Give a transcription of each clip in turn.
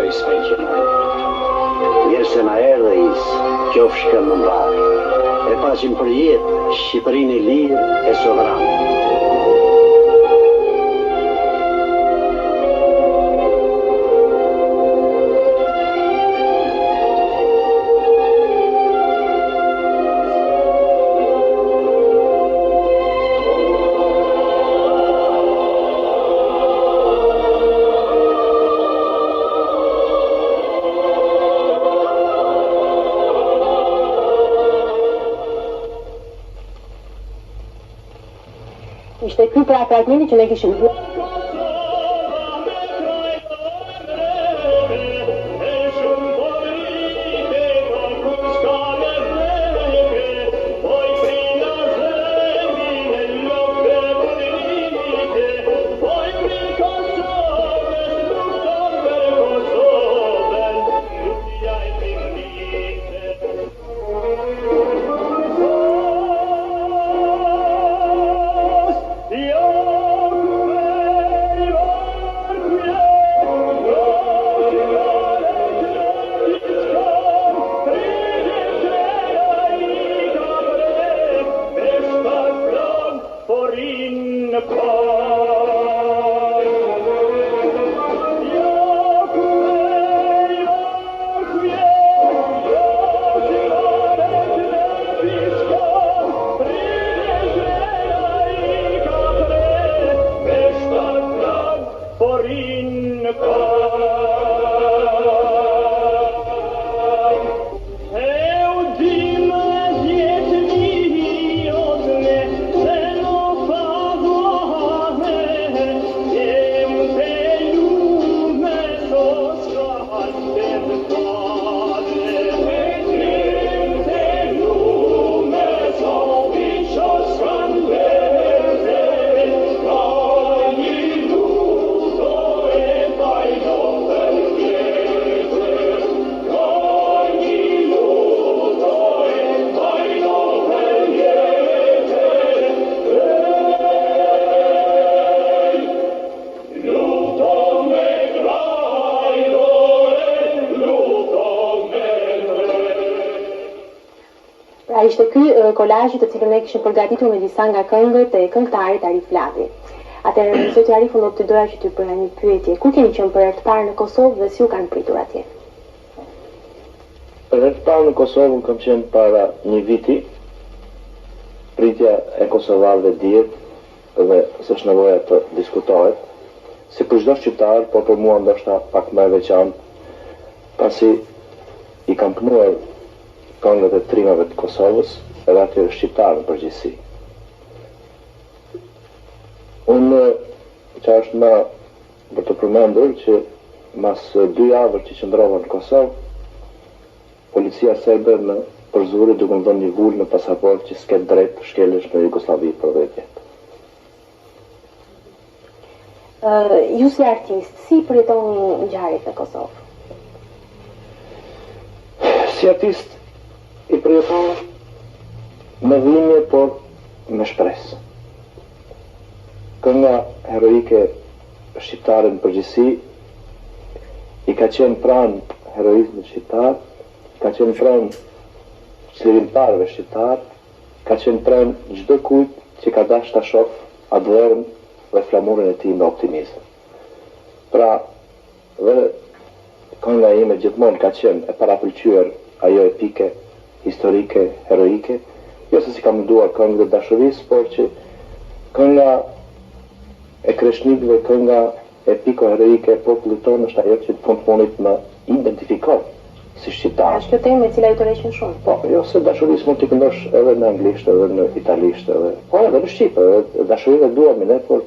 i speqen. Mirë se na erdhe is, qofshka më mbarë. E paqim për jetë, Shqipërinë e lirë e sovranë. Ishte ky pra fragmenti që ne kishim ishte ky kolazhi të cilën ne kishim përgatitur me disa nga këngët e këngëtarit Arif Flavi. Atëherë, zoti Arif, unë të doja që t'ju bëja një pyetje. Kur keni qenë për herë të parë në Kosovë dhe si ju kanë pritur atje? Për herë të parë në Kosovë kam qenë para një viti. Pritja e kosovarëve dihet dhe s'është nevoja të diskutohet. Si për çdo shqiptar, po për mua ndoshta pak më e veçantë, pasi i kam punuar këngët e trimave të Kosovës edhe atyre shqiptarë në përgjithësi. Unë që është më për të përmendur që mas 2 javësh që qëndrova në Kosovë, policia serbe në përzuri duke më dhënë një vull në pasaport që s'ket drejt shkelesh në Jugosllavi për 10 vjet. Ju si artist, si përjetoni ngjarjet në Kosovë? Si artist i përjeton me dhimbje, por me shpresë. Kënga heroike shqiptare në përgjithësi i ka qenë pranë heroizmit shqiptar, ka qenë pranë çlirimtarëve shqiptar, ka qenë pranë çdo kujt që ka dashur ta shoh atë vërën dhe flamurin e tij me optimizëm. Pra, dhe kënga ime gjithmonë ka qenë e parapëlqyer ajo epike, historike, heroike, jo se si kam menduar këngë të dashurisë, por që kënga e kreshnikëve, kënga epiko-heroike e popullit tonë është ajo që në fund fundit më identifikon si shqiptar. Është kjo temë e cila ju tërheqën shumë. Po, jo se dashurisë mund t'i këndosh edhe në anglisht, edhe në italisht, po edhe në shqip, edhe dashurinë duam ne, por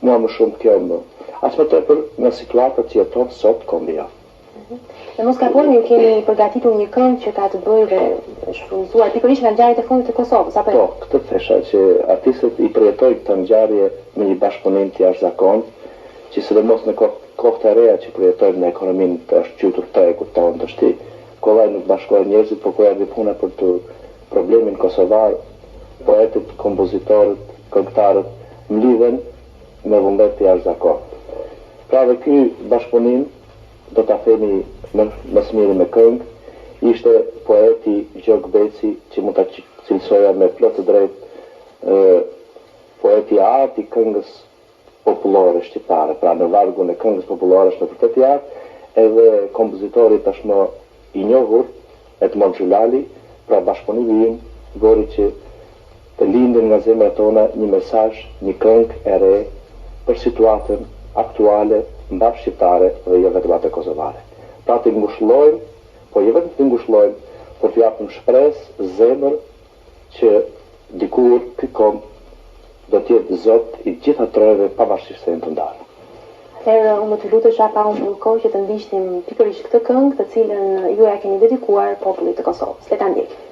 mua më shumë kjo më. As më tepër në situatat që jeton sot kombia. Në mos gaboni, ju keni përgatitur një këngë që ka të bëjë dhe shfrytzuar pikërisht nga ngjarjet e fundit të Kosovës, apo jo? Po, këtë thesha që artistët i përjetojnë këtë ngjarje me një bashkëpunim të jashtëzakonshëm, që sidomos në kohët e reja që përjetojnë në ekonominë të është qytur tregut tonë të shti, kollaj nuk bashkohen njerëzit, por kur erdhi puna për të problemin kosovar, poetët, kompozitorët, këngëtarët mlidhen me vullnet të jashtëzakonshëm. Pra dhe ky bashkëpunim do ta themi më së miri me këngë, ishte poeti Gjok Beci, që mund ta cilësoja me plot të drejtë poeti i artë i këngës popullore shqiptare, pra në vargun e këngës popullore është në vërtet i artë, edhe kompozitori tashmë i njohur Edmond Xhulali, pra bashkëpunimi im gori që të lindin nga zemrat tona një mesazh, një këngë e re për situatën aktuale mbar shqiptare dhe jo vetëm atë kosovare. Pra të ngushëllojmë, po jo vetëm të ngushëllojmë, por të japim shpresë, zemër që dikur ky kom do të jetë zot i gjitha trojave pavarësisht se janë të ndarë. Atëherë, unë më të lutesha pa humbur kohë që të ndiqnim pikërisht këtë këngë, të cilën ju ja keni dedikuar popullit të Kosovës. Le ta ndjekim.